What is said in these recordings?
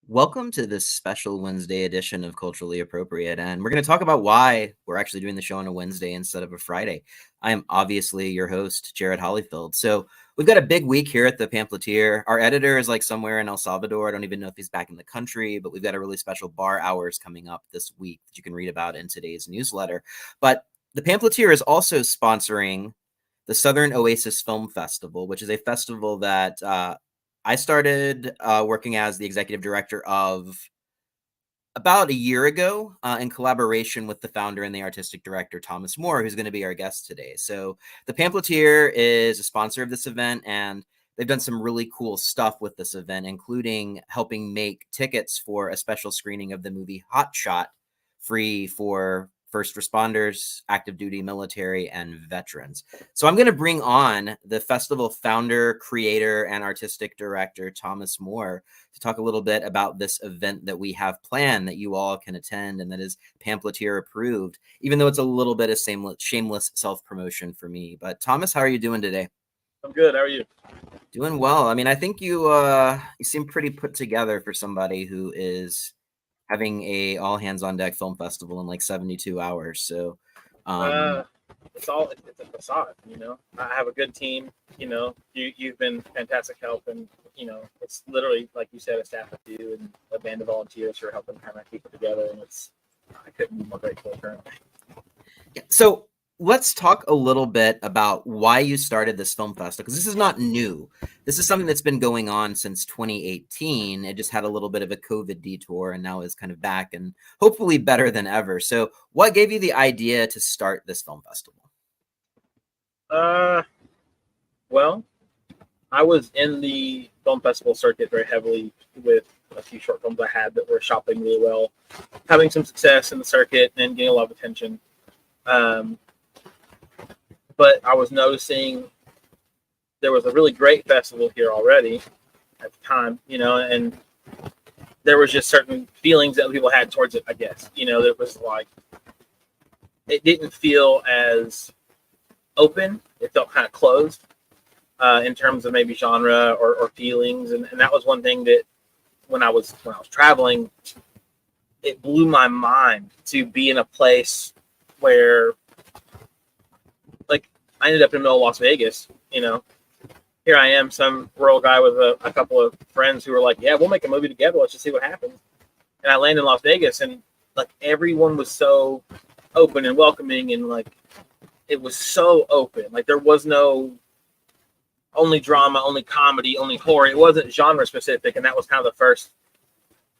Welcome to this special Wednesday edition of Culturally Appropriate, and we're going to talk about why we're actually doing the show on a Wednesday instead of a Friday. I am obviously your host, Jared Hollyfield. So we've got a big week here at the Pamphleteer. Our editor is like somewhere in El Salvador. I don't even know if he's back in the country, but we've got a really special bar hours coming up this week that you can read about in today's newsletter. But the Pamphleteer is also sponsoring the Southern Oasis Film Festival, which is a festival that I started working as the executive director of about a year ago in collaboration with the founder and the artistic director, Thomas Moore, who's going to be our guest today. So the Pamphleteer is a sponsor of this event, and they've done some really cool stuff with this event, including helping make tickets for a special screening of the movie Hot Shot free for first responders, active duty military, and veterans. So I'm going to bring on the festival founder, creator, and artistic director, Thomas Moore, to talk a little bit about this event that we have planned that you all can attend and that is Pamphleteer approved, even though it's a little bit of shameless self-promotion for me. But Thomas, how are you doing today? I'm good. How are you? Doing well. I mean, I think you seem pretty put together for somebody who is having a all hands on deck film festival in like 72 hours. So it's a facade, I have a good team, you've been fantastic help, and it's literally, like you said, a staff of you and a band of volunteers who are helping kind of keep it together, and I couldn't be more grateful currently. So let's talk a little bit about why you started this film festival, because this is not new. This is something that's been going on since 2018. It just had a little bit of a COVID detour and now is kind of back and hopefully better than ever. So what gave you the idea to start this film festival? Well, I was in the film festival circuit very heavily with a few short films I had that were shopping really well, having some success in the circuit and getting a lot of attention. But I was noticing there was a really great festival here already at the time, and there was just certain feelings that people had towards it, I guess. It was like, it didn't feel as open. It felt kind of closed in terms of maybe genre or feelings. And that was one thing that when I was traveling, it blew my mind to be in a place where, like, I ended up in the middle of Las Vegas, Here I am, some rural guy with a couple of friends who were like, yeah, we'll make a movie together. Let's just see what happens. And I landed in Las Vegas, and like everyone was so open and welcoming, and like it was so open. Like there was no only drama, only comedy, only horror. It wasn't genre specific, and that was kind of the first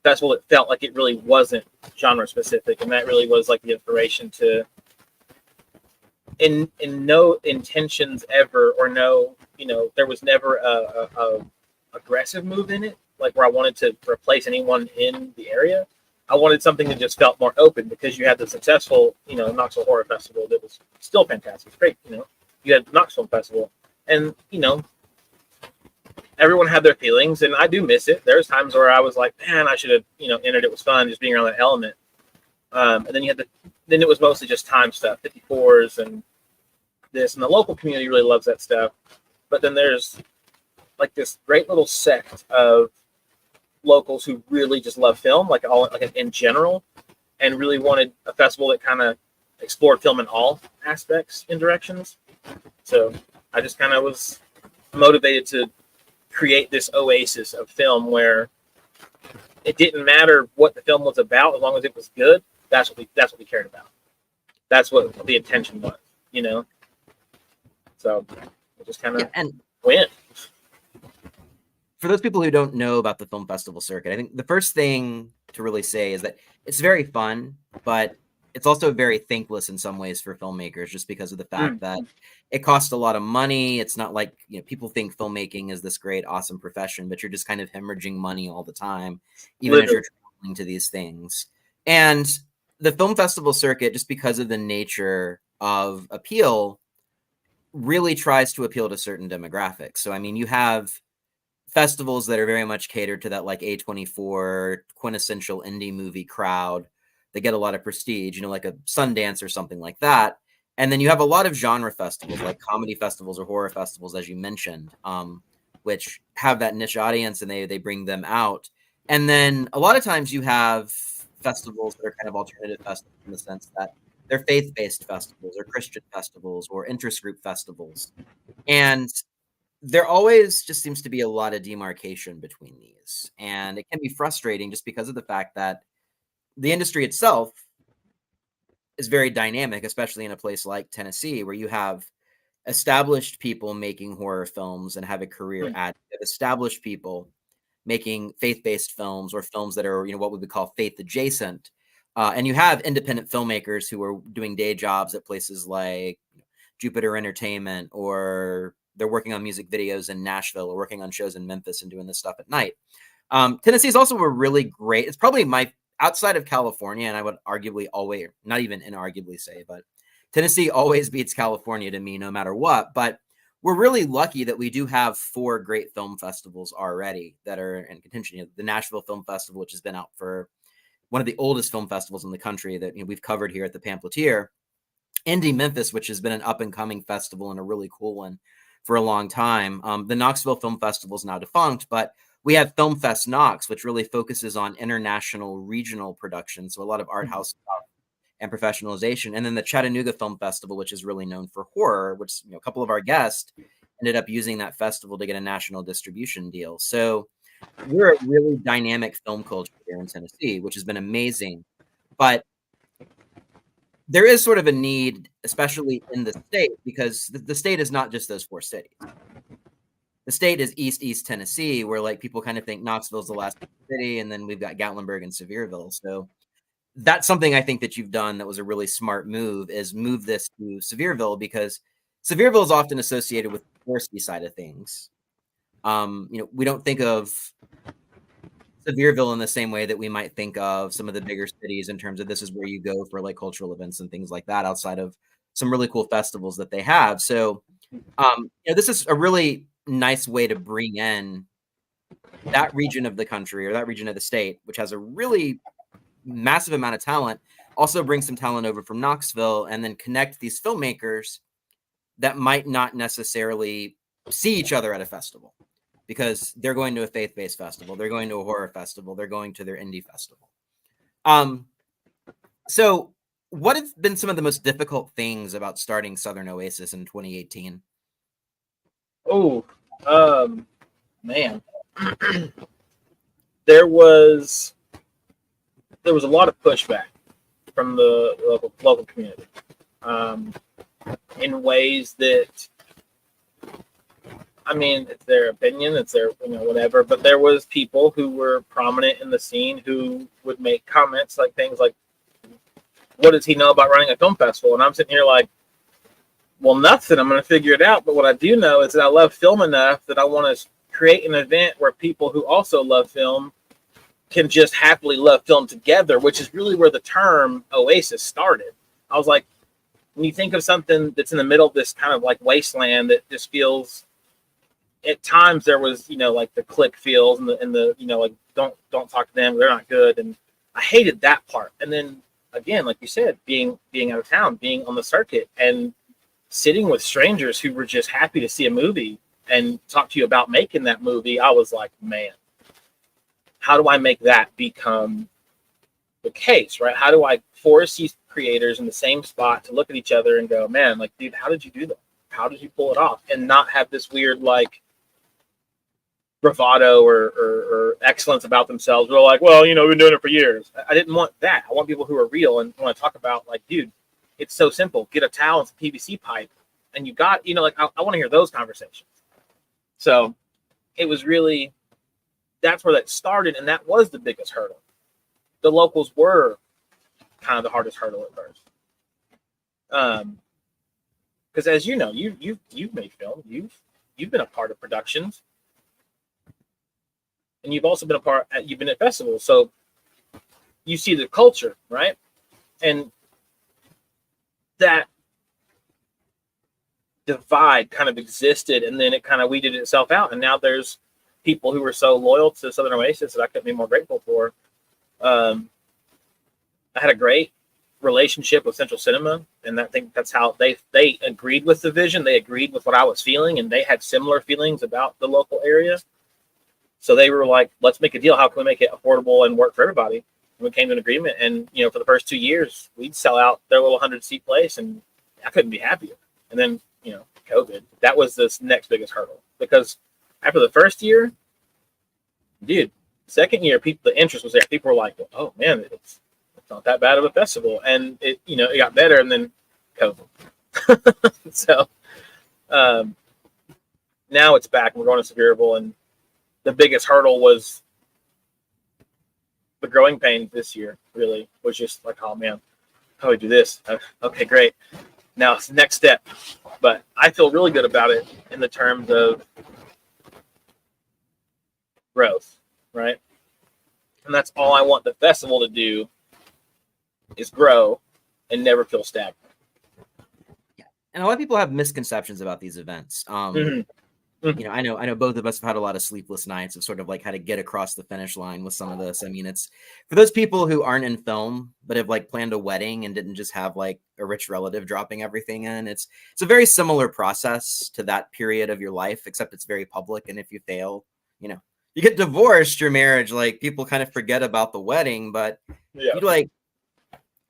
festival that felt like it really wasn't genre specific, and that really was like the inspiration to. In no intentions ever, or no, there was never a aggressive move in it, like where I wanted to replace anyone in the area. I wanted something that just felt more open, because you had the successful, Knoxville Horror Festival that was still fantastic. It's great, You had Knoxville Festival, and everyone had their feelings, and I do miss it. There's times where I was like, man, I should have, entered. It was fun just being around that element. And then then it was mostly just time stuff, 54s and this, and the local community really loves that stuff. But then there's like this great little sect of locals who really just love film, like in general, and really wanted a festival that kind of explored film in all aspects and directions. So I just kind of was motivated to create this oasis of film where it didn't matter what the film was about, as long as it was good. That's what we cared about. That's what the intention was, So it just kind of went. For those people who don't know about the film festival circuit, I think the first thing to really say is that it's very fun, but it's also very thankless in some ways for filmmakers, just because of the fact that it costs a lot of money. It's not like, people think filmmaking is this great, awesome profession, but you're just kind of hemorrhaging money all the time, even as you're traveling to these things. And the film festival circuit, just because of the nature of appeal, really tries to appeal to certain demographics. So, I mean, you have festivals that are very much catered to that like A24 quintessential indie movie crowd. They get a lot of prestige, like a Sundance or something like that. And then you have a lot of genre festivals, like comedy festivals or horror festivals, as you mentioned, which have that niche audience, and they bring them out. And then a lot of times you have festivals that are kind of alternative festivals in the sense that they're faith-based festivals or Christian festivals or interest group festivals. And there always just seems to be a lot of demarcation between these. And it can be frustrating just because of the fact that the industry itself is very dynamic, especially in a place like Tennessee, where you have established people making horror films and have a career at it, established people making faith-based films or films that are, what we would call faith adjacent. And you have independent filmmakers who are doing day jobs at places like Jupiter Entertainment, or they're working on music videos in Nashville or working on shows in Memphis and doing this stuff at night. Tennessee is also a really great, it's probably my, outside of California, and I would arguably always, not even inarguably say, but Tennessee always beats California to me no matter what. But we're really lucky that we do have 4 great film festivals already that are in contention. The Nashville Film Festival, which has been out for one of the oldest film festivals in the country that we've covered here at the Pamphleteer. Indie Memphis, which has been an up-and-coming festival and a really cool one for a long time. The Knoxville Film Festival is now defunct, but we have Film Fest Knox, which really focuses on international regional productions, so a lot of art house stuff and professionalization. And then the Chattanooga Film Festival, which is really known for horror, which a couple of our guests ended up using that festival to get a national distribution deal. So we're a really dynamic film culture here in Tennessee, which has been amazing. But there is sort of a need, especially in the state, because the state is not just those 4 cities. The state is East Tennessee, where like people kind of think Knoxville's the last city, and then we've got Gatlinburg and Sevierville. So that's something I think that you've done that was a really smart move, is move this to Sevierville, because Sevierville is often associated with the touristy side of things. We don't think of Sevierville in the same way that we might think of some of the bigger cities in terms of this is where you go for like cultural events and things like that, outside of some really cool festivals that they have. So, this is a really nice way to bring in that region of the country or that region of the state, which has a really massive amount of talent, also bring some talent over from Knoxville, and then connect these filmmakers that might not necessarily see each other at a festival because they're going to a faith-based festival, they're going to a horror festival, they're going to their indie festival. So what have been some of the most difficult things about starting Southern Oasis in 2018? Oh, man. There was a lot of pushback from the local community, in ways that, I mean, it's their opinion, it's their, whatever, but there was people who were prominent in the scene who would make comments like things like, what does he know about running a film festival? And I'm sitting here like, well, nothing. I'm going to figure it out. But what I do know is that I love film enough that I want to create an event where people who also love film can just happily love film together, which is really where the term Oasis started. I was like, when you think of something that's in the middle of this kind of like wasteland that just feels, at times there was, like the click feels and the like, don't talk to them, they're not good. And I hated that part. And then again, like you said, being out of town, being on the circuit and sitting with strangers who were just happy to see a movie and talk to you about making that movie, I was like, man, how do I make that become the case, right? How do I force these creators in the same spot to look at each other and go, man, like, dude, how did you do that? How did you pull it off? And not have this weird, like, bravado or excellence about themselves. We're like, well, we've been doing it for years. I didn't want that. I want people who are real and want to talk about, like, dude, it's so simple. Get a towel and some PVC pipe, and you got, like, I want to hear those conversations. So it was really, that's where that started, and that was the biggest hurdle. The locals were kind of the hardest hurdle at first. Because as you know, you've made film, you've been a part of productions, and you've also been you've been at festivals, so you see the culture, right? And that divide kind of existed, and then it kind of weeded itself out, and now there's people who were so loyal to Southern Oasis that I couldn't be more grateful for. I had a great relationship with Central Cinema, and I think that's how they agreed with the vision. They agreed with what I was feeling, and they had similar feelings about the local area. So they were like, let's make a deal. How can we make it affordable and work for everybody? And we came to an agreement. And, for the first 2 years, we'd sell out their little 100-seat place, and I couldn't be happier. And then, COVID, that was this next biggest hurdle. Because after the first year, dude, second year, the interest was there. People were like, oh, man, it's not that bad of a festival. And it got better, and then COVID. So now it's back, and we're going to Sevierville, and the biggest hurdle was the growing pains this year, really, was just like, oh, man, how do we do this? Okay, great. Now it's the next step. But I feel really good about it in the terms of growth, right? And that's all I want the festival to do is grow and never feel stagnant. Yeah. And a lot of people have misconceptions about these events. I know both of us have had a lot of sleepless nights of sort of like how to get across the finish line with some of this. I mean, it's for those people who aren't in film, but have like planned a wedding and didn't just have like a rich relative dropping everything in. It's a very similar process to that period of your life, except it's very public. And if you fail, you get divorced, your marriage, like people kind of forget about the wedding, but if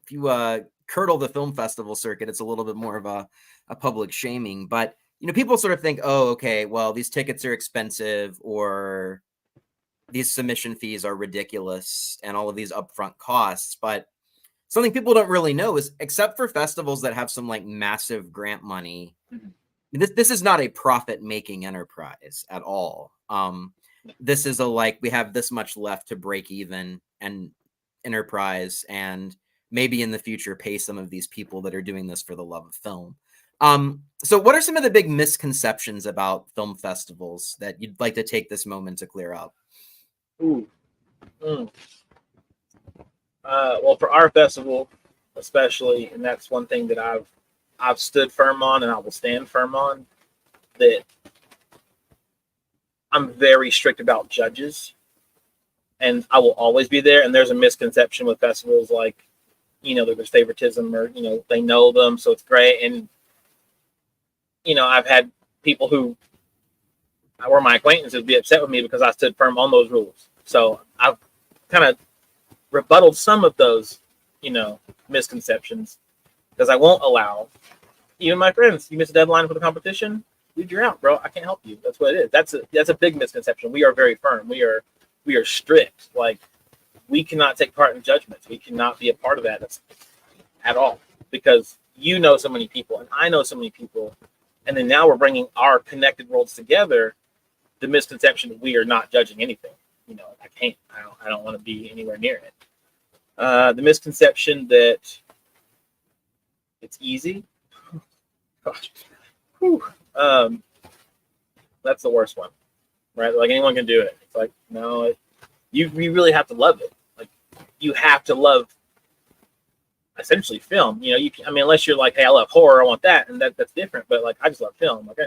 you curdle the film festival circuit, it's a little bit more of a public shaming, but people sort of think, oh, okay, well, these tickets are expensive or these submission fees are ridiculous and all of these upfront costs. But something people don't really know is, except for festivals that have some like massive grant money, this is not a profit-making enterprise at all. This is we have this much left to break even and enterprise, and maybe in the future pay some of these people that are doing this for the love of film. So what are some of the big misconceptions about film festivals that you'd like to take this moment to clear up? Well, for our festival, especially, and that's one thing that I've stood firm on, and I will stand firm on, that I'm very strict about judges, and I will always be there. And there's a misconception with festivals, like, there's favoritism, or, they know them, so it's great. And I've had people who were my acquaintances be upset with me because I stood firm on those rules. So I've kind of rebutted some of those, misconceptions, because I won't allow even my friends. You miss a deadline for the competition, dude, you're out, bro. I can't help you. That's what it is. That's a big misconception. We are very firm. We are strict. Like, we cannot take part in judgments. We cannot be a part of that at all, because so many people and I know so many people. And then now we're bringing our connected worlds together. The misconception that we are not judging anything. I don't want to be anywhere near it. The misconception that it's easy. Gosh. That's the worst one, right? Like, anyone can do it. It's like, no, you really have to love it. Like, you have to love essentially film. Unless you're like, hey, I love horror, I want that, and that's different. But like, I just love film. Like,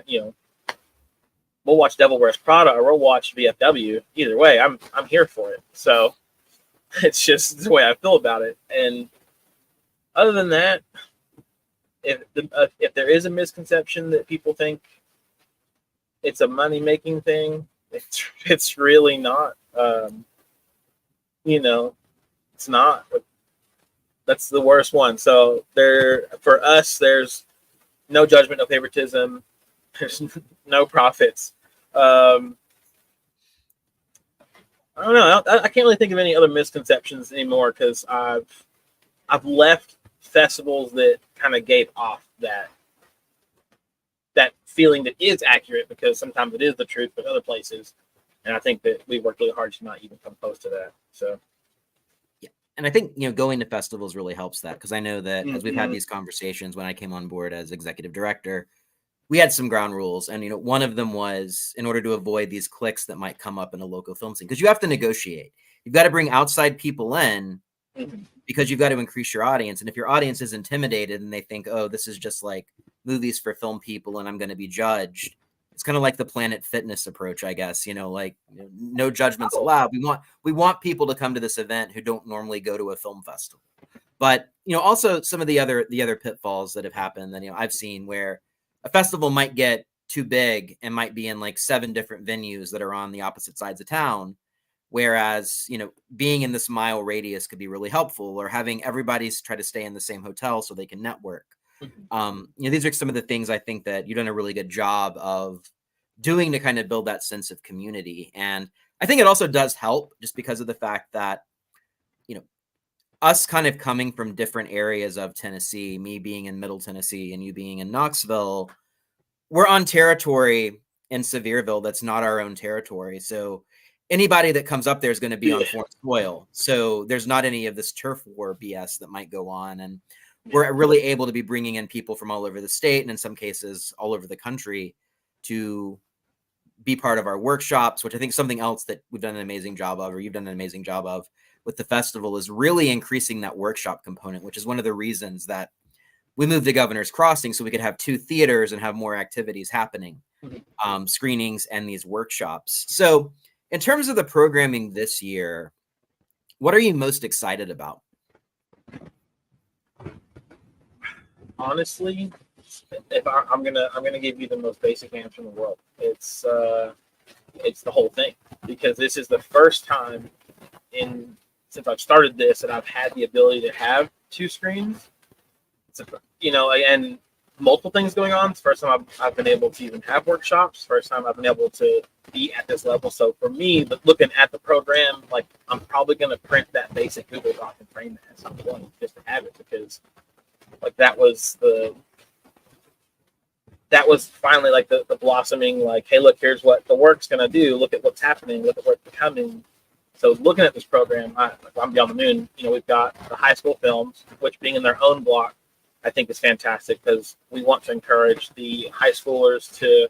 we'll watch Devil Wears Prada or we'll watch VFW. Either way, I'm here for it. So it's just the way I feel about it. And other than that, if there is a misconception that people think it's a money making thing, it's really not. It's not. That's the worst one. So for us, there's no judgment, no favoritism. There's no profits. I don't know. I can't really think of any other misconceptions anymore, because I've left festivals that kind of gave off that feeling that is accurate, because sometimes it is the truth, but other places, and I think that we worked really hard to not even come close to that. So. And I think, going to festivals really helps that, because I know that as we've had these conversations, when I came on board as executive director, we had some ground rules. And, one of them was, in order to avoid these cliques that might come up in a local film scene, because you have to negotiate. You've got to bring outside people in, because you've got to increase your audience. And if your audience is intimidated and they think, oh, this is just like movies for film people and I'm going to be judged, it's kind of like the Planet Fitness approach, I guess, no judgments allowed. We want people to come to this event who don't normally go to a film festival. But, also some of the other pitfalls that have happened that, I've seen, where a festival might get too big and might be in like 7 different venues that are on the opposite sides of town. Whereas, being in this mile radius could be really helpful, or having everybody try to stay in the same hotel so they can network. These are some of the things I think that you've done a really good job of doing to kind of build that sense of community. And I think it also does help just because of the fact that, us kind of coming from different areas of Tennessee, me being in Middle Tennessee and you being in Knoxville, we're on territory in Sevierville that's not our own territory. So anybody that comes up there is going to be on foreign soil. So there's not any of this turf war BS that might go on. And we're really able to be bringing in people from all over the state and in some cases all over the country to be part of our workshops, which I think is something else that we've done an amazing job of, or you've done an amazing job of with the festival, is really increasing that workshop component, which is one of the reasons that we moved to Governor's Crossing, so we could have 2 theaters and have more activities happening, screenings and these workshops. So in terms of the programming this year, what are you most excited about? Honestly, if I'm gonna give you the most basic answer in the world, it's the whole thing, because this is the first time since I've started this that I've had the ability to have 2 screens. And multiple things going on. It's the first time I've been able to even have workshops. First time I've been able to be at this level. So for me, looking at the program, like, I'm probably going to print that basic Google Doc and frame it at some point just to have it, because like that was finally like the blossoming, like, hey, look, here's what the work's going to do. Look at what's happening. Look at what's becoming. So looking at this program, I'm beyond the moon. We've got the high school films, which being in their own block, I think is fantastic, because we want to encourage the high schoolers to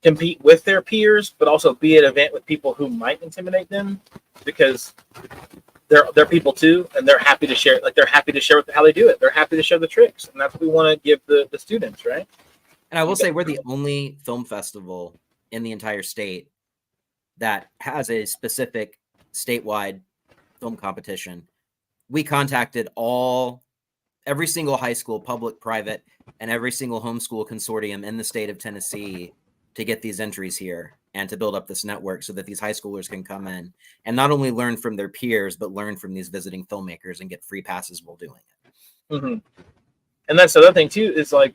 compete with their peers, but also be at an event with people who might intimidate them, because they're people too, and they're happy to share. Like, they're happy to share how they do it. They're happy to share the tricks, and that's what we want to give the students, right? And I will say we're the only film festival in the entire state that has a specific statewide film competition. We contacted every single high school, public, private, and every single homeschool consortium in the state of Tennessee to get these entries here and to build up this network so that these high schoolers can come in and not only learn from their peers, but learn from these visiting filmmakers and get free passes while doing it. Mm-hmm. And that's the other thing too, is like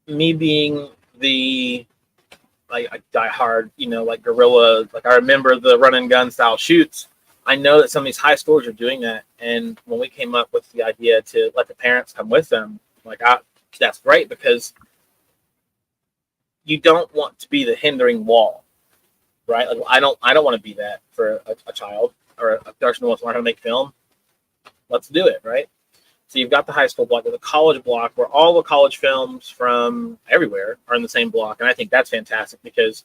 me being the like diehard, like guerrilla, like I remember the run and gun style shoots. I know that some of these high schoolers are doing that, and when we came up with the idea to let the parents come with them, like, that's great, because you don't want to be the hindering wall, right? Like, I don't want to be that for a child or a person who wants to learn how to make film. Let's do it, right? So you've got the high school block, the college block, where all the college films from everywhere are in the same block. And I think that's fantastic, because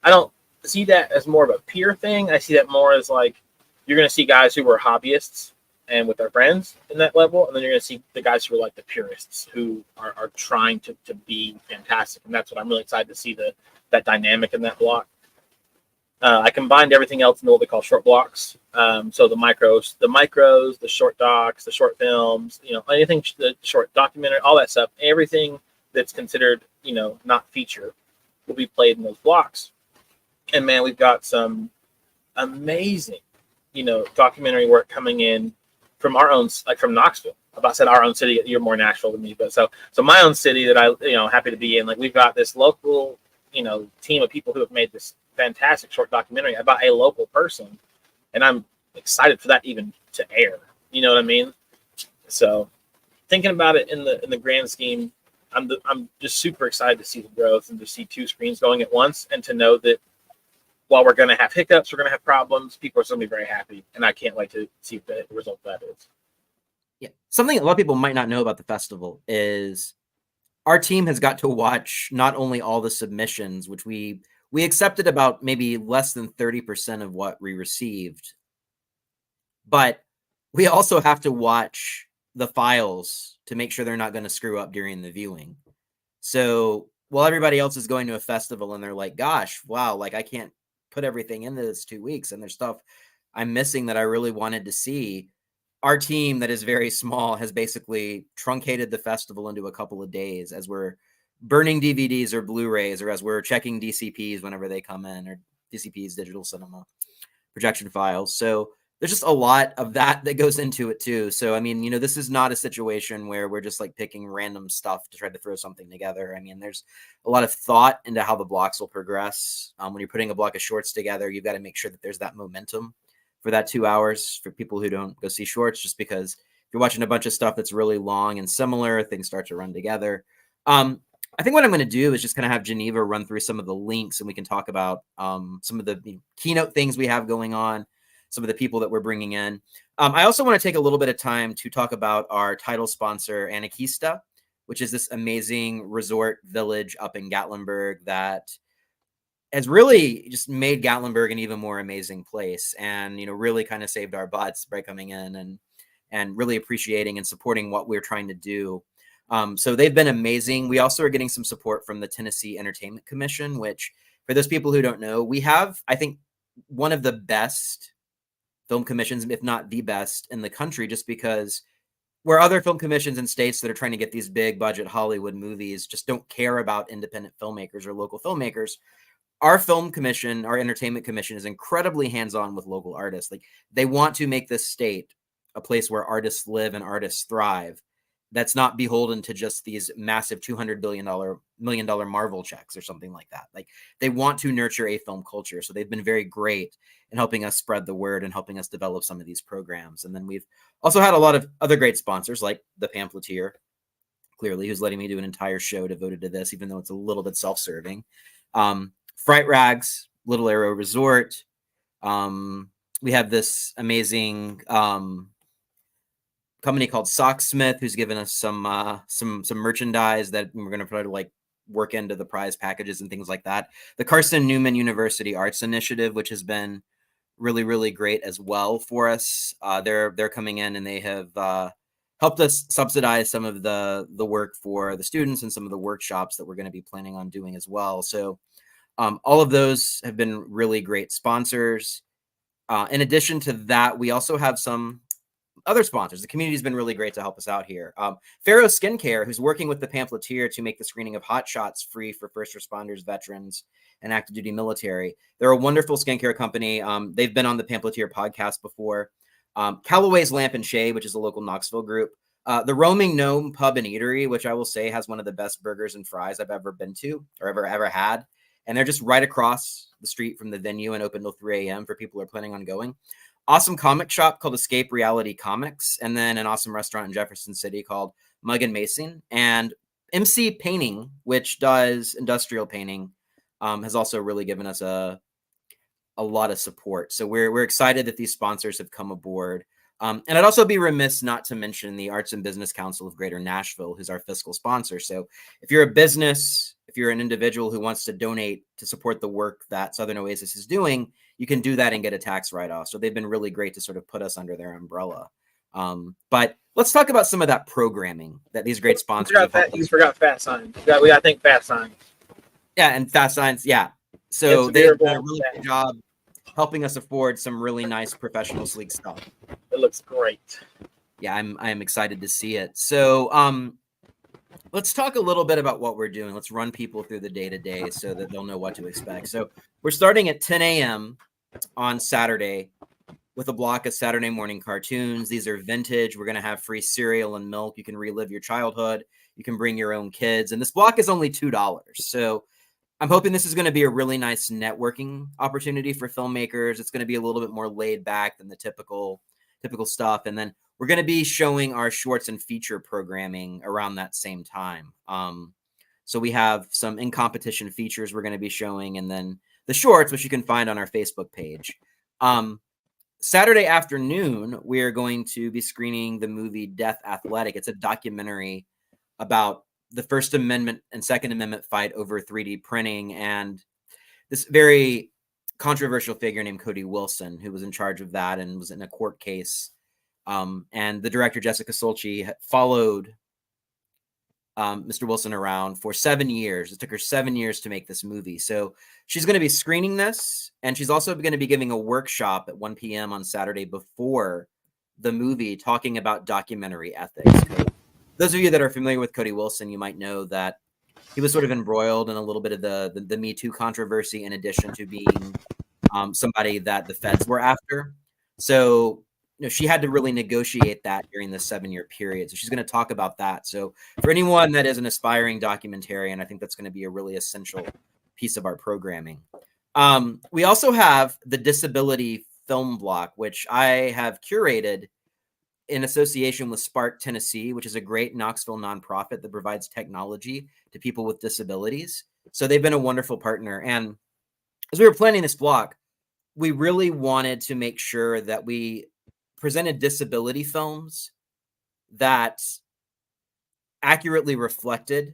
I don't see that as more of a peer thing. I see that more as like, you're going to see guys who were hobbyists and with their friends in that level. And then you're going to see the guys who are like the purists, who are trying to be fantastic. And that's what I'm really excited to see, that dynamic in that block. I combined everything else into what we call short blocks. So the micros, the short docs, the short films, anything, the short documentary, all that stuff, everything that's considered, not feature will be played in those blocks. And man, we've got some amazing, documentary work coming in from our own, like from Knoxville. I said our own city, you're more Nashville than me, but so my own city that I, happy to be in. Like, we've got this local, team of people who have made this fantastic short documentary about a local person, and I'm excited for that even to air. You know what I mean? So, thinking about it in the grand scheme, I'm just super excited to see the growth and to see 2 screens going at once, and to know that while we're going to have hiccups, we're going to have problems, people are going to be very happy, and I can't wait to see what the result of that is. Yeah, something a lot of people might not know about the festival is our team has got to watch not only all the submissions, which we accepted about maybe less than 30% of what we received, but we also have to watch the files to make sure they're not going to screw up during the viewing. So while everybody else is going to a festival and they're like, gosh, wow, like I can't put everything into this 2 weeks and there's stuff I'm missing that I really wanted to see. Our team that is very small has basically truncated the festival into a couple of days as we're burning DVDs or Blu-rays, or as we're checking DCPs whenever they come in, or DCPs, digital cinema projection files. So there's just a lot of that goes into it too. So, I mean, this is not a situation where we're just like picking random stuff to try to throw something together. I mean, there's a lot of thought into how the blocks will progress. When you're putting a block of shorts together, you've got to make sure that there's that momentum for that 2 hours for people who don't go see shorts, just because if you're watching a bunch of stuff that's really long and similar, things start to run together. I think what I'm going to do is just kind of have Geneva run through some of the links, and we can talk about some of the keynote things we have going on, some of the people that we're bringing in. I also want to take a little bit of time to talk about our title sponsor, Anarchista, which is this amazing resort village up in Gatlinburg that has really just made Gatlinburg an even more amazing place, and really kind of saved our butts by coming in and really appreciating and supporting what we're trying to do. So they've been amazing. We also are getting some support from the Tennessee Entertainment Commission, which, for those people who don't know, we have, I think, one of the best film commissions, if not the best in the country, just because where other film commissions in states that are trying to get these big budget Hollywood movies just don't care about independent filmmakers or local filmmakers, our film commission, our entertainment commission, is incredibly hands-on with local artists. Like, they want to make this state a place where artists live and artists thrive. That's not beholden to just these massive $200 million Marvel checks or something like that. Like, they want to nurture a film culture. So they've been very great in helping us spread the word and helping us develop some of these programs. And then we've also had a lot of other great sponsors, like the Pamphleteer, clearly, who's letting me do an entire show devoted to this, even though it's a little bit self-serving. Fright Rags, Little Arrow Resort. We have this amazing company called Socksmith, who's given us some merchandise that we're going to try to like work into the prize packages and things like that. The Carson Newman University Arts Initiative, which has been really, really great as well for us. They're coming in, and they have helped us subsidize some of the work for the students and some of the workshops that we're going to be planning on doing as well. So all of those have been really great sponsors. In addition to that, we also have some other sponsors. The community's been really great to help us out here. Pharaoh Skincare, who's working with the Pamphleteer to make the screening of Hot Shots free for first responders, veterans, and active duty military. They're a wonderful skincare company. They've been on the Pamphleteer podcast before. Callaway's Lamp and Shade, which is a local Knoxville group. The Roaming Gnome Pub and Eatery, which I will say has one of the best burgers and fries I've ever been to or ever had. And they're just right across the street from the venue and open till 3 a.m. for people who are planning on going. Awesome comic shop called Escape Reality Comics, and then an awesome restaurant in Jefferson City called Mug and Mason. And MC Painting, which does industrial painting, has also really given us a lot of support. So we're excited that these sponsors have come aboard. And I'd also be remiss not to mention the Arts and Business Council of Greater Nashville, who's our fiscal sponsor. So if you're a business, if you're an individual who wants to donate to support the work that Southern Oasis is doing, you can do that and get a tax write-off. So they've been really great to sort of put us under their umbrella. But let's talk about some of that programming that these great sponsors have. You forgot Fast Signs. We got to think Fast Signs. Yeah, and Fast Signs, yeah. So they've done a really good job helping us afford some really nice professional sleek stuff. It looks great. Yeah, I'm excited to see it. So let's talk a little bit about what we're doing. Let's run people through the day-to-day so that they'll know what to expect. So we're starting at 10 a.m. on Saturday with a block of Saturday morning cartoons. These are vintage. We're going to have free cereal and milk. You can relive your childhood. You can bring your own kids. And this block is only $2. So I'm hoping this is going to be a really nice networking opportunity for filmmakers. It's going to be a little bit more laid back than the typical stuff. And then we're going to be showing our shorts and feature programming around that same time. So we have some in-competition features we're going to be showing, and then the shorts, which you can find on our Facebook page. Saturday afternoon, we are going to be screening the movie Death Athletic. It's a documentary about the First Amendment and Second Amendment fight over 3D printing, and this very controversial figure named Cody Wilson, who was in charge of that and was in a court case. And the director, Jessica Solchi, followed Mr. Wilson around for 7 years. It took her 7 years to make this movie. So she's going to be screening this, and she's also going to be giving a workshop at 1 p.m. on Saturday before the movie, talking about documentary ethics. Those of you that are familiar with Cody Wilson, you might know that he was sort of embroiled in a little bit of the Me Too controversy, in addition to being somebody that the feds were after. So, she had to really negotiate that during the 7-year period. So she's going to talk about that. So for anyone that is an aspiring documentarian, I think that's going to be a really essential piece of our programming. We also have the Disability Film Block, which I have curated in association with Spark Tennessee, which is a great Knoxville nonprofit that provides technology to people with disabilities. So they've been a wonderful partner. And as we were planning this block, we really wanted to make sure that we presented disability films that accurately reflected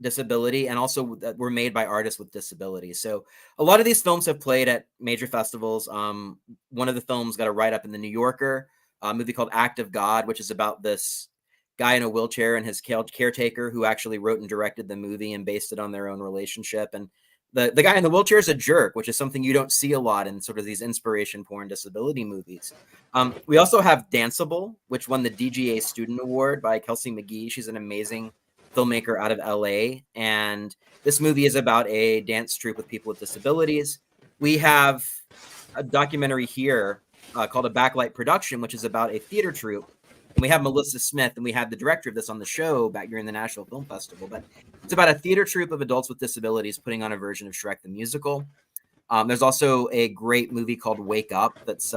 disability and also that were made by artists with disabilities. So a lot of these films have played at major festivals. One of the films got a write-up in the New Yorker, a movie called Act of God, which is about this guy in a wheelchair and his caretaker who actually wrote and directed the movie and based it on their own relationship. And the guy in the wheelchair is a jerk, which is something you don't see a lot in sort of these inspiration porn disability movies. We also have Danceable, which won the DGA Student Award by Kelsey McGee. She's an amazing filmmaker out of LA. And this movie is about a dance troupe with people with disabilities. We have a documentary here called A Backlight Production, which is about a theater troupe. And we have Melissa Smith, and we had the director of this on the show back during the National Film Festival. But it's about a theater troupe of adults with disabilities putting on a version of Shrek the Musical. There's also a great movie called Wake Up that's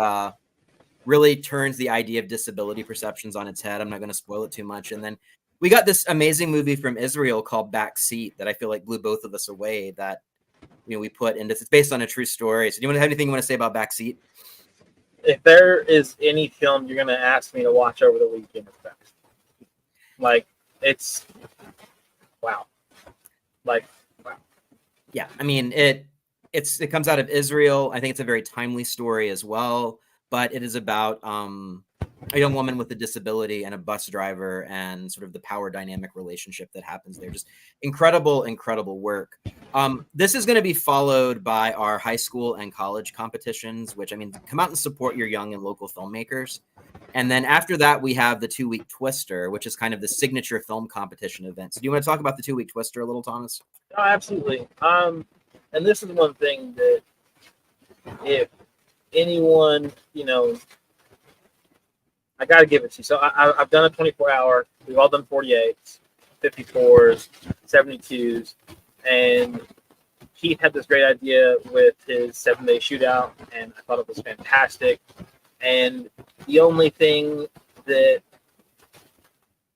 really turns the idea of disability perceptions on its head. I'm not going to spoil it too much. And then we got this amazing movie from Israel called Backseat that I feel like blew both of us away that, we put into, it's based on a true story. So do you want to have anything you want to say about Backseat? If there is any film you're going to ask me to watch over the weekend, it's Backseat. Like, it's, wow. Like, wow. Yeah. I mean, it comes out of Israel. I think it's a very timely story as well, but it is about, a young woman with a disability and a bus driver and sort of the power dynamic relationship that happens there. Just incredible, incredible work. This is going to be followed by our high school and college competitions, which, I mean, come out and support your young and local filmmakers. And then after that, we have the 2-week Twister, which is kind of the signature film competition event. So do you want to talk about the 2-week Twister a little, Thomas? Oh, absolutely. And this is one thing that if anyone, I got to give it to you. So I've done a 24-hour. We've all done 48s, 54s, 72s. And Keith had this great idea with his 7-day shootout, and I thought it was fantastic. And the only thing that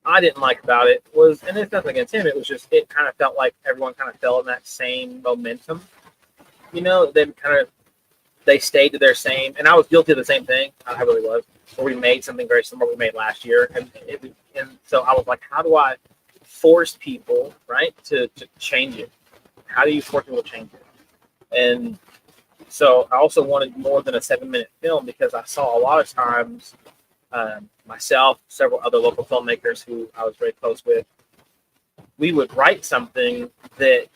I didn't like about it was, and it's nothing against him, it was just, it kind of felt like everyone kind of fell in that same momentum. They stayed to their same, and I was guilty of the same thing. I really was. Where we made something very similar we made last year, and so I was like, how do I force people, right, to change it? How do you force people to change it? And so I also wanted more than a 7-minute film because I saw a lot of times myself, several other local filmmakers who I was very close with, we would write something that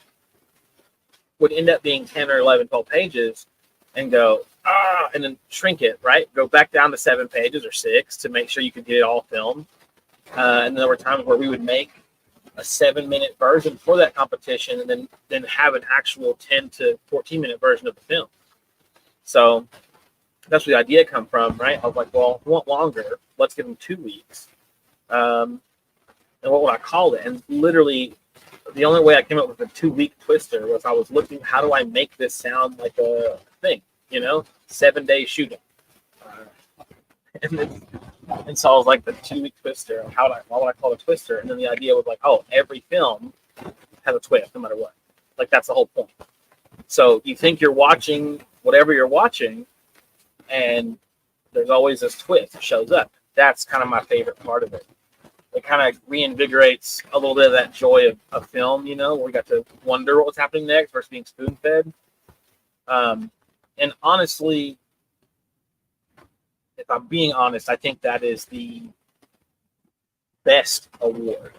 would end up being 10 or 11, 12 pages and go, and then shrink it, right? Go back down to 7 pages or 6 to make sure you could get it all filmed. And there were times where we would make a 7-minute version for that competition and then have an actual 10 to 14-minute version of the film. So that's where the idea come from, right? I was like, well, I want longer. Let's give them 2 weeks. And what would I call it? And literally, the only way I came up with a 2-week Twister was I was looking, how do I make this sound like a thing? 7-day shooting. And so I was like, the 2-week Twister. Why would I call it a Twister? And then the idea was like, oh, every film has a twist, no matter what. Like, that's the whole point. So you think you're watching whatever you're watching, and there's always this twist that shows up. That's kind of my favorite part of it. It kind of reinvigorates a little bit of that joy of film, where we got to wonder what was happening next versus being spoon-fed. And honestly, if I'm being honest, I think that is the best award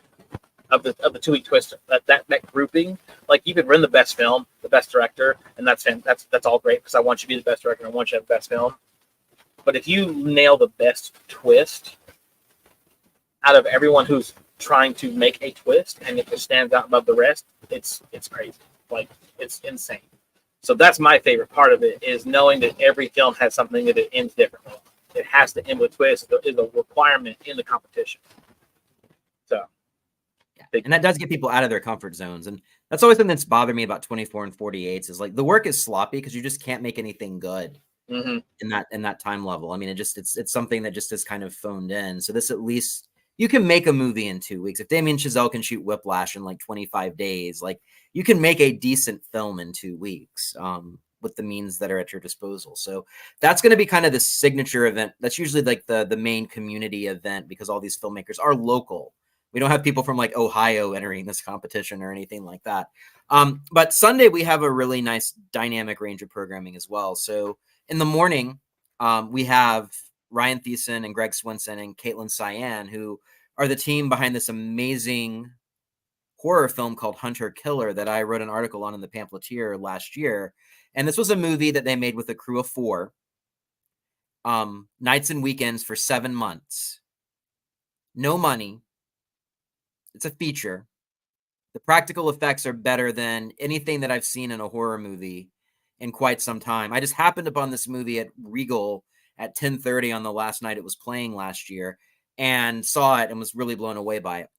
of the 2-week Twister. That grouping, like, you could win the best film, the best director, and that's all great because I want you to be the best director and I want you to have the best film. But if you nail the best twist out of everyone who's trying to make a twist, and if it stands out above the rest, it's crazy. Like, it's insane. So that's my favorite part of it, is knowing that every film has something that it ends differently. It has to end with a twist. Is a requirement in the competition. So, yeah. And that does get people out of their comfort zones. And that's always something that's bothered me about 24 and 48s is like the work is sloppy because you just can't make anything good in that time level. I mean, it's something that just is kind of phoned in. So this, at least you can make a movie in 2 weeks. If Damien Chazelle can shoot Whiplash in like 25 days, like you can make a decent film in 2 weeks. With the means that are at your disposal. So that's going to be kind of the signature event. That's usually like the main community event, because all these filmmakers are local. We don't have people from like Ohio entering this competition or anything like that. But Sunday we have a really nice dynamic range of programming as well. So in the morning, we have Ryan Thiessen and Greg Swinson and Caitlin Cyan, who are the team behind this amazing horror film called Hunter Killer that I wrote an article on in the Pamphleteer last year. And this was a movie that they made with a crew of 4, nights and weekends for 7 months. No money. It's a feature. The practical effects are better than anything that I've seen in a horror movie in quite some time. I just happened upon this movie at Regal at 10:30 on the last night it was playing last year, and saw it and was really blown away by it.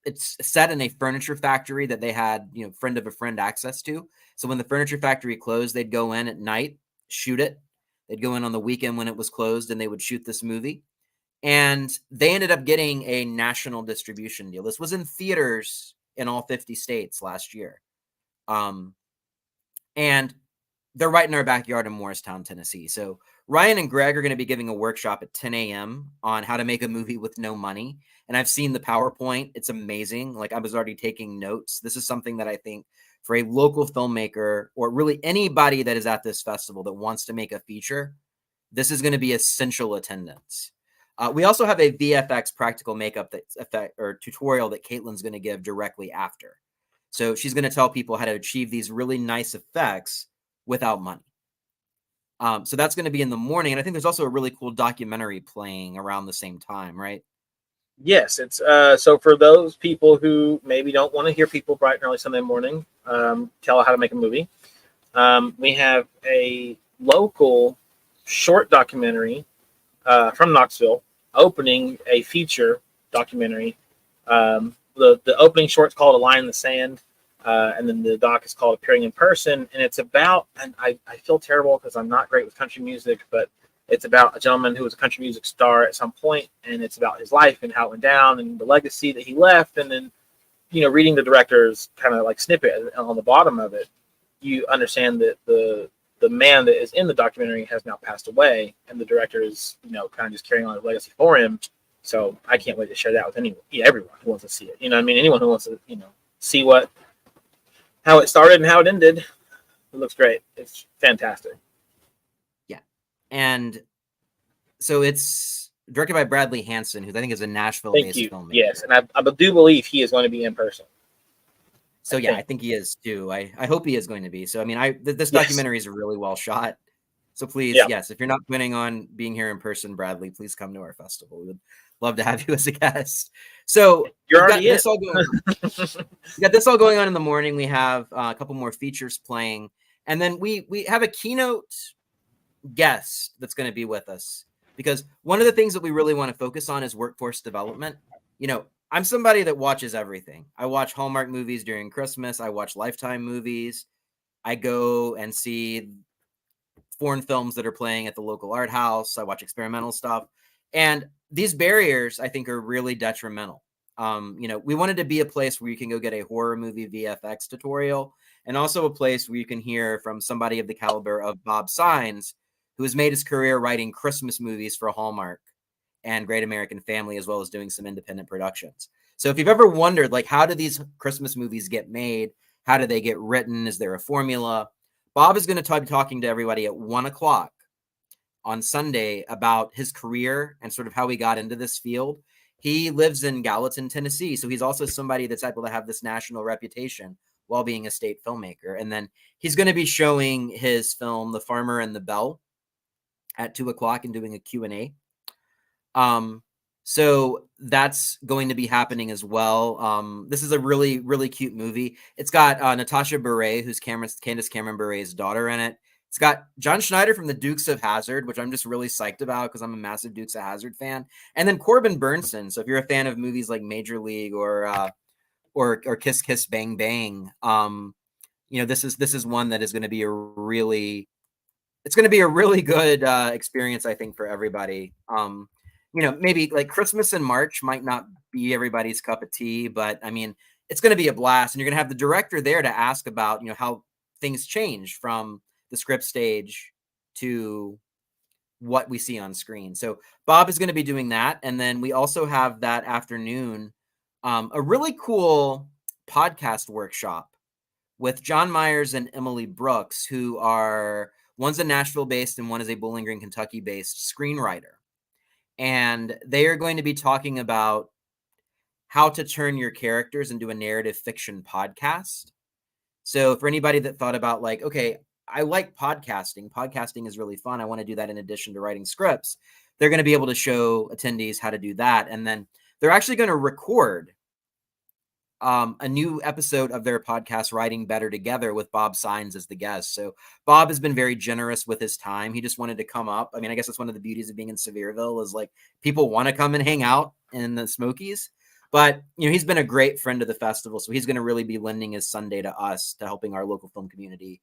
It's set in a furniture factory that they had, friend of a friend access to. So when the furniture factory closed, they'd go in at night, shoot it. They'd go in on the weekend when it was closed, and they would shoot this movie. And they ended up getting a national distribution deal. This was in theaters in all 50 states last year. And they're right in our backyard in Morristown, Tennessee. So Ryan and Greg are going to be giving a workshop at 10 a.m. on how to make a movie with no money. And I've seen the PowerPoint. It's amazing. Like, I was already taking notes. This is something that I think for a local filmmaker, or really anybody that is at this festival that wants to make a feature, this is going to be essential attendance. We also have a VFX practical makeup tutorial that Caitlin's going to give directly after. So she's going to tell people how to achieve these really nice effects without money. So that's going to be in the morning. And I think there's also a really cool documentary playing around the same time, right? Yes, it's so for those people who maybe don't want to hear people bright and early Sunday morning tell how to make a movie. We have a local short documentary from Knoxville opening a feature documentary. The opening short's called A Line in the Sand, and then the doc is called Appearing in Person, and it's about, and I feel terrible because I'm not great with country music, but it's about a gentleman who was a country music star at some point, and it's about his life and how it went down and the legacy that he left. And then, reading the director's kind of like snippet on the bottom of it, you understand that the man that is in the documentary has now passed away, and the director is, kind of just carrying on his legacy for him. So I can't wait to share that with everyone who wants to see it. Anyone who wants to, see how it started and how it ended. It looks great. It's fantastic. Yeah. And so it's directed by Bradley Hanson, who I think is a Nashville-based filmmaker. Yes, and I do believe he is going to be in person. So I think he is too. I hope he is going to be. So, I mean, this documentary is really well shot. So please, yes, if you're not planning on being here in person, Bradley, please come to our festival. We would love to have you as a guest. So we got this all going on in the morning. We have a couple more features playing, and then we have a keynote guest that's going to be with us, because one of the things that we really want to focus on is workforce development. I'm somebody that watches everything. I watch Hallmark movies during Christmas. I watch Lifetime movies. I go and see foreign films that are playing at the local art house. I watch experimental stuff. And these barriers, I think, are really detrimental. We wanted to be a place where you can go get a horror movie VFX tutorial, and also a place where you can hear from somebody of the caliber of Bob Sines, who has made his career writing Christmas movies for Hallmark and Great American Family, as well as doing some independent productions. So if you've ever wondered, like, how do these Christmas movies get made? How do they get written? Is there a formula? Bob is going to be talking to everybody at 1:00 on Sunday about his career and sort of how he got into this field. He lives in Gallatin, Tennessee, so he's also somebody that's able to have this national reputation while being a state filmmaker. And then he's going to be showing his film, The Farmer and the Bell, at 2:00 and doing a Q&A. So that's going to be happening as well. This is a really, really cute movie. It's got Natasha Bure, who's Candace Cameron Bure's daughter, in it. It's got John Schneider from the Dukes of Hazzard, which I'm just really psyched about because I'm a massive Dukes of Hazzard fan. And then Corbin Burnson. So if you're a fan of movies like Major League or Kiss Kiss Bang Bang, this is one that is going to be a really good experience, I think, for everybody. Maybe like Christmas in March might not be everybody's cup of tea, but I mean, it's going to be a blast, and you're going to have the director there to ask about, how things change from the script stage to what we see on screen. So Bob is going to be doing that. And then we also have that afternoon, a really cool podcast workshop with John Myers and Emily Brooks, who are, one's a Nashville based and one is a Bowling Green, Kentucky based screenwriter. And they are going to be talking about how to turn your characters into a narrative fiction podcast. So for anybody that thought about like, okay, I like podcasting. Podcasting is really fun. I want to do that in addition to writing scripts. They're going to be able to show attendees how to do that. And then they're actually going to record a new episode of their podcast, Writing Better Together, with Bob Sines as the guest. So Bob has been very generous with his time. He just wanted to come up. I mean, I guess that's one of the beauties of being in Sevierville is like people want to come and hang out in the Smokies. But, he's been a great friend of the festival. So he's going to really be lending his Sunday to us, to helping our local film community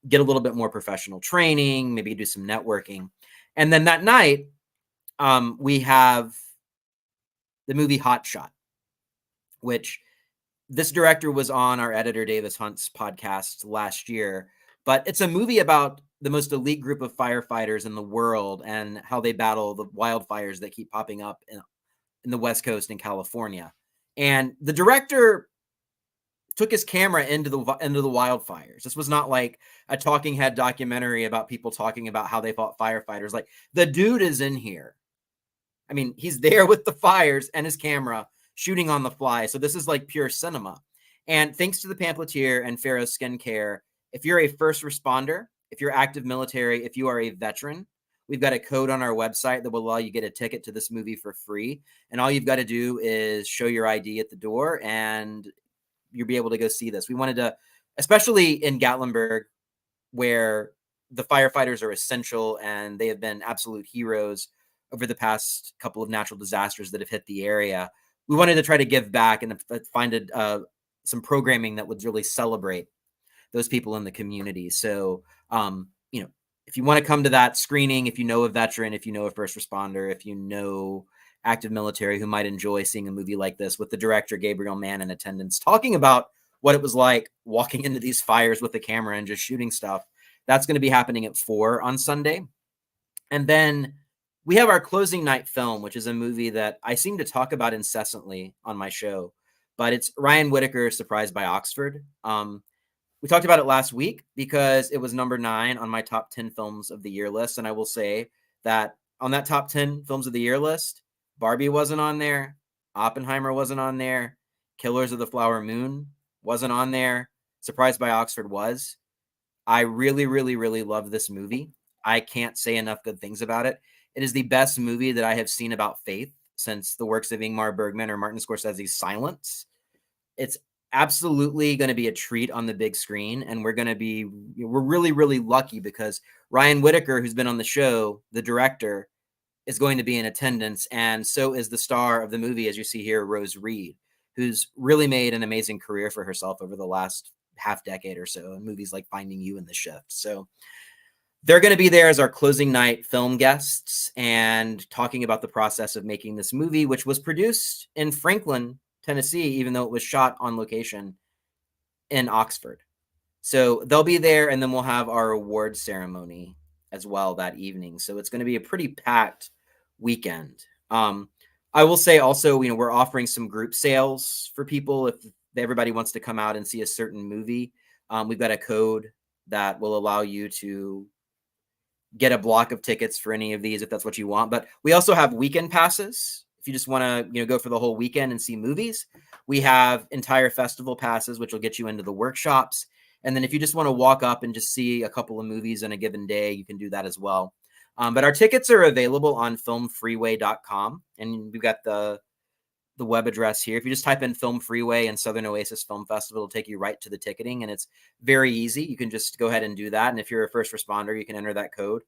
get a little bit more professional training, maybe do some networking. And then that night, we have the movie Hot Shot, which this director was on our editor Davis Hunt's podcast last year. But it's a movie about the most elite group of firefighters in the world and how they battle the wildfires that keep popping up in the West Coast in California. And the director took his camera into the wildfires. This was not like a talking head documentary about people talking about how they fought firefighters. Like, the dude is in here. I mean, he's there with the fires and his camera shooting on the fly. So this is like pure cinema. And thanks to the pamphleteer and Pharaoh Skincare, if you're a first responder, if you're active military, if you are a veteran, we've got a code on our website that will allow you to get a ticket to this movie for free. And all you've got to do is show your ID at the door and you'll be able to go see this. We wanted to, especially in Gatlinburg, where the firefighters are essential and they have been absolute heroes over the past couple of natural disasters that have hit the area. We wanted to try to give back and find some programming that would really celebrate those people in the community. So, if you want to come to that screening, if you know a veteran, if you know a first responder, if you know active military who might enjoy seeing a movie like this with the director, Gabriel Mann, in attendance, talking about what it was like walking into these fires with a camera and just shooting stuff, that's going to be happening at 4 on Sunday. And then we have our closing night film, which is a movie that I seem to talk about incessantly on my show, but it's Ryan Whitaker's Surprised by Oxford. We talked about it last week because it was number 9 on my top 10 films of the year list. And I will say that on that top 10 films of the year list, Barbie wasn't on there. Oppenheimer wasn't on there. Killers of the Flower Moon wasn't on there. Surprised by Oxford was. I really, really, really love this movie. I can't say enough good things about it. It is the best movie that I have seen about faith since the works of Ingmar Bergman or Martin Scorsese's Silence. It's absolutely going to be a treat on the big screen. And we're really, really lucky because Ryan Whitaker, who's been on the show, the director, is going to be in attendance. And so is the star of the movie, as you see here, Rose Reed, who's really made an amazing career for herself over the last half decade or so in movies like Finding You and The Shift. So they're going to be there as our closing night film guests and talking about the process of making this movie, which was produced in Franklin, Tennessee, even though it was shot on location in Oxford. So they'll be there, and then we'll have our award ceremony as well that evening. So it's going to be a pretty packed weekend. I will say also, we're offering some group sales for people if everybody wants to come out and see a certain movie. We've got a code that will allow you to get a block of tickets for any of these if that's what you want. But we also have weekend passes. If you just want to, go for the whole weekend and see movies, we have entire festival passes, which will get you into the workshops. And then if you just want to walk up and just see a couple of movies in a given day, you can do that as well. But our tickets are available on filmfreeway.com, and we've got the web address here. If you just type in Film Freeway and Southern Oasis Film Festival, it'll take you right to the ticketing, and it's very easy. You can just go ahead and do that. And if you're a first responder, you can enter that code.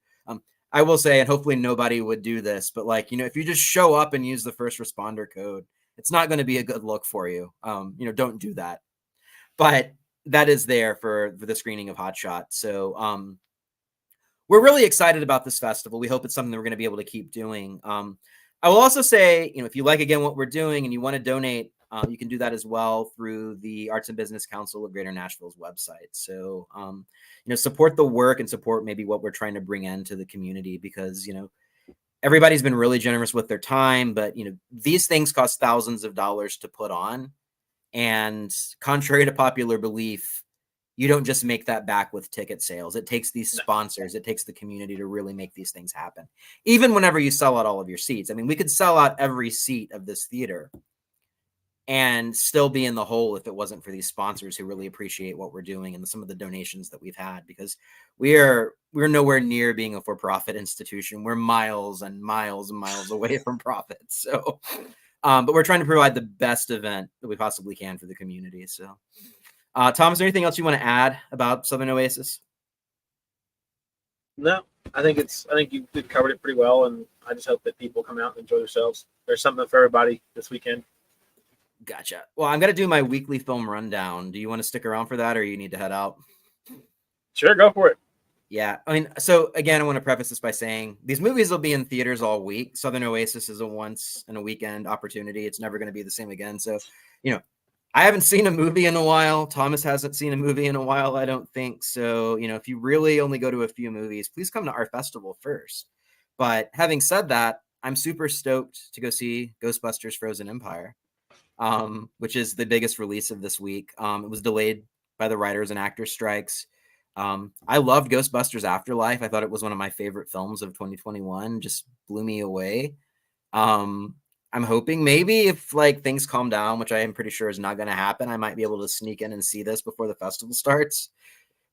I will say, and hopefully nobody would do this, but like, if you just show up and use the first responder code, it's not going to be a good look for you. Don't do that. But that is there for the screening of Hot Shot. So we're really excited about this festival. We hope it's something that we're going to be able to keep doing. I will also say, if you like, again, what we're doing and you want to donate, you can do that as well through the Arts and Business Council of Greater Nashville's website. So, support the work and support maybe what we're trying to bring into the community, because, everybody's been really generous with their time, but, these things cost thousands of dollars to put on. And contrary to popular belief, you don't just make that back with ticket sales. It takes these sponsors, it takes the community to really make these things happen. Even whenever you sell out all of your seats. I mean, we could sell out every seat of this theater and still be in the hole if it wasn't for these sponsors who really appreciate what we're doing and some of the donations that we've had, because we're nowhere near being a for-profit institution. We're miles and miles and miles away from profit. So, but we're trying to provide the best event that we possibly can for the community. So, Tom, is there anything else you want to add about Southern Oasis? No, I think you covered it pretty well, and I just hope that people come out and enjoy themselves. There's something for everybody this weekend. Gotcha. Well, I'm going to do my weekly film rundown. Do you want to stick around for that, or you need to head out? Sure, go for it. Yeah. I mean, so again, I want to preface this by saying these movies will be in theaters all week. Southern Oasis is a once in a weekend opportunity. It's never going to be the same again. So, I haven't seen a movie in a while. Thomas hasn't seen a movie in a while, I don't think. So, if you really only go to a few movies, please come to our festival first. But having said that, I'm super stoked to go see Ghostbusters Frozen Empire, which is the biggest release of this week. It was delayed by the writers and actors strikes. I loved Ghostbusters Afterlife. I thought it was one of my favorite films of 2021. Just blew me away. I'm hoping maybe if things calm down, which I am pretty sure is not going to happen, I might be able to sneak in and see this before the festival starts.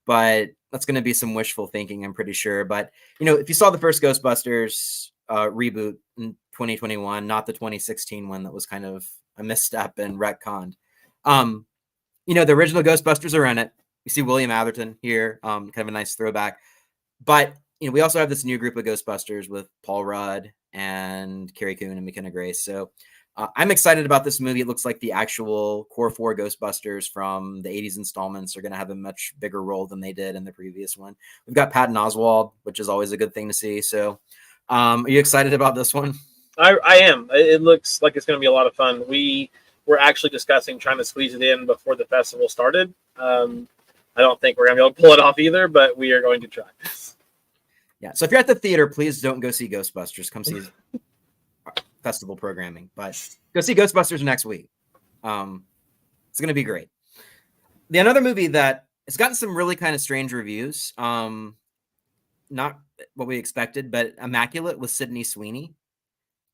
But that's going to be some wishful thinking, I'm pretty sure. But, if you saw the first Ghostbusters reboot in 2021, not the 2016 one that was kind of a misstep and retconned, the original Ghostbusters are in it. You see William Atherton here, kind of a nice throwback. But, we also have this new group of Ghostbusters with Paul Rudd and Carrie Coon and McKenna Grace. So I'm excited about this movie. It looks like the actual core 4 Ghostbusters from the 80s installments are going to have a much bigger role than they did in the previous one. We've got Patton Oswalt, which is always a good thing to see. So are you excited about this one? I am. It looks like it's going to be a lot of fun. We were actually discussing trying to squeeze it in before the festival started. I don't think we're going to be able to pull it off either, but we are going to try. Yeah. So if you're at the theater, please don't go see Ghostbusters. Come see festival programming, but go see Ghostbusters next week. It's going to be great. Another movie that has gotten some really kind of strange reviews. Not what we expected, but Immaculate with Sydney Sweeney.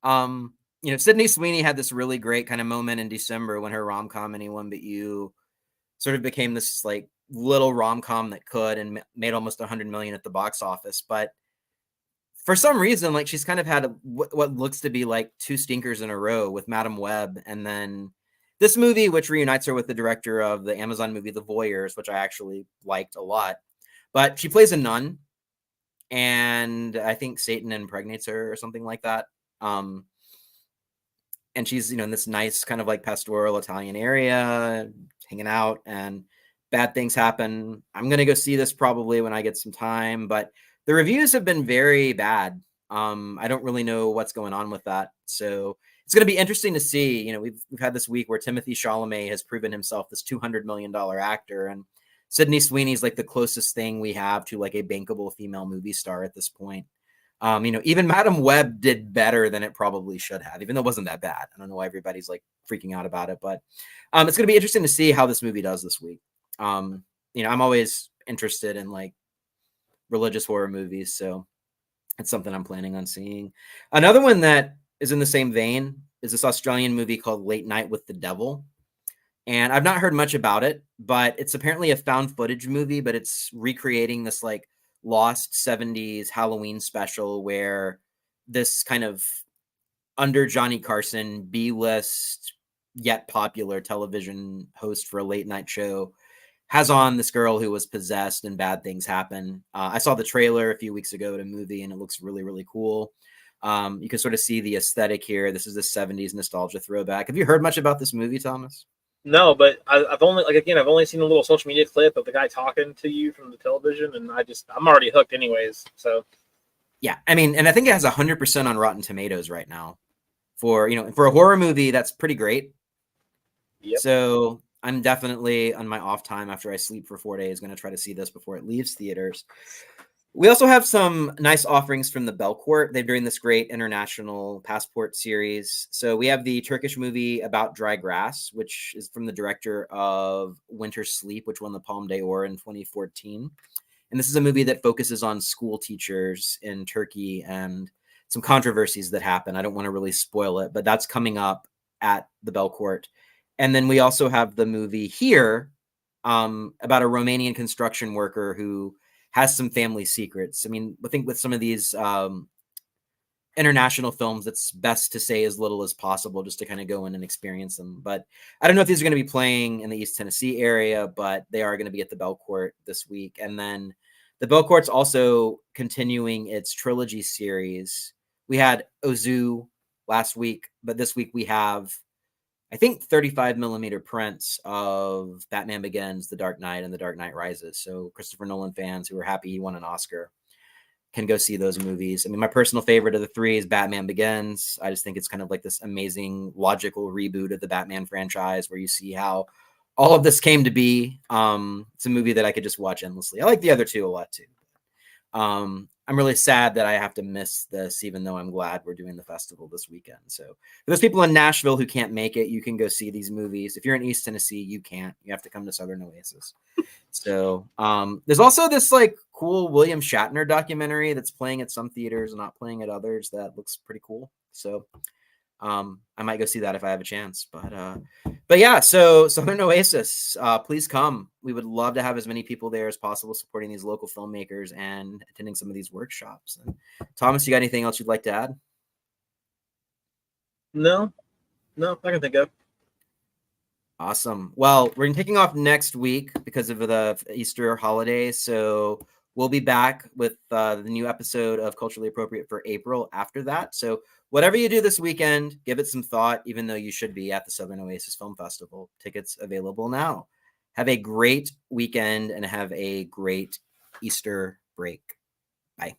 Sydney Sweeney had this really great kind of moment in December when her rom-com Anyone But You sort of became this little rom-com that could and made almost 100 million at the box office. But for some reason, she's kind of had what looks to be 2 stinkers in a row with Madam Web, and then this movie, which reunites her with the director of the Amazon movie The Voyeurs, which I actually liked a lot. But she plays a nun, and I think Satan impregnates her or something like that. And she's, in this nice kind of pastoral Italian area, hanging out, and bad things happen. I'm going to go see this probably when I get some time, but the reviews have been very bad. I don't really know what's going on with that. So it's going to be interesting to see. We've had this week where Timothée Chalamet has proven himself this $200 million actor, and Sydney Sweeney's the closest thing we have to a bankable female movie star at this point. Even Madam Web did better than it probably should have, even though it wasn't that bad. I don't know why everybody's freaking out about it, but it's going to be interesting to see how this movie does this week. I'm always interested in religious horror movies, so it's something I'm planning on seeing. Another one that is in the same vein is this Australian movie called Late Night with the Devil. And I've not heard much about it, but it's apparently a found footage movie, but it's recreating this lost 70s Halloween special where this kind of under Johnny Carson B-list yet popular television host for a late night show has on this girl who was possessed and bad things happen. I saw the trailer a few weeks ago to a movie and it looks really, really cool. You can sort of see the aesthetic here. This is the 70s nostalgia throwback. Have you heard much about this movie, Thomas? No, but I've only I've only seen a little social media clip of the guy talking to you from the television, and I'm already hooked anyways. So yeah, I mean, and I think it has 100% on Rotten Tomatoes right now. For for a horror movie, that's pretty great. yep. So I'm definitely on my off time after I sleep for 4 days going to try to see this before it leaves theaters. We also have some nice offerings from the Belcourt. They're doing this great international passport series. So we have the Turkish movie About Dry Grass, which is from the director of Winter Sleep, which won the Palme d'Or in 2014. And this is a movie that focuses on school teachers in Turkey and some controversies that happen. I don't want to really spoil it, but that's coming up at the Belcourt. And then we also have the movie here about a Romanian construction worker who has some family secrets. I mean, I think with some of these international films, it's best to say as little as possible just to kind of go in and experience them. But I don't know if these are going to be playing in the East Tennessee area, but they are going to be at the Belcourt this week. And then the Belcourt's also continuing its trilogy series. We had Ozu last week, but this week we have, I think, 35 millimeter prints of Batman Begins, The Dark Knight, and The Dark Knight Rises. So Christopher Nolan fans who are happy he won an Oscar can go see those movies. I mean, my personal favorite of the three is Batman Begins. I just think it's kind of like this amazing logical reboot of the Batman franchise where you see how all of this came to be. It's a movie that I could just watch endlessly. I like the other two a lot too. I'm really sad that I have to miss this, even though I'm glad we're doing the festival this weekend. So for those people in Nashville who can't make it, you can go see these movies. If you're in East Tennessee, you can't. You have to come to Southern Oasis. So there's also this like cool William Shatner documentary that's playing at some theaters and not playing at others that looks pretty cool. So I might go see that if I have a chance. But yeah, so Southern Oasis, please come. We would love to have as many people there as possible supporting these local filmmakers and attending some of these workshops. And Thomas, you got anything else you'd like to add? No, I can think of. Awesome. Well, we're taking off next week because of the Easter holiday. So we'll be back with the new episode of Culturally Appropriate for April after that. So whatever you do this weekend, give it some thought, even though you should be at the Southern Oasis Film Festival. Tickets available now. Have a great weekend and have a great Easter break. Bye.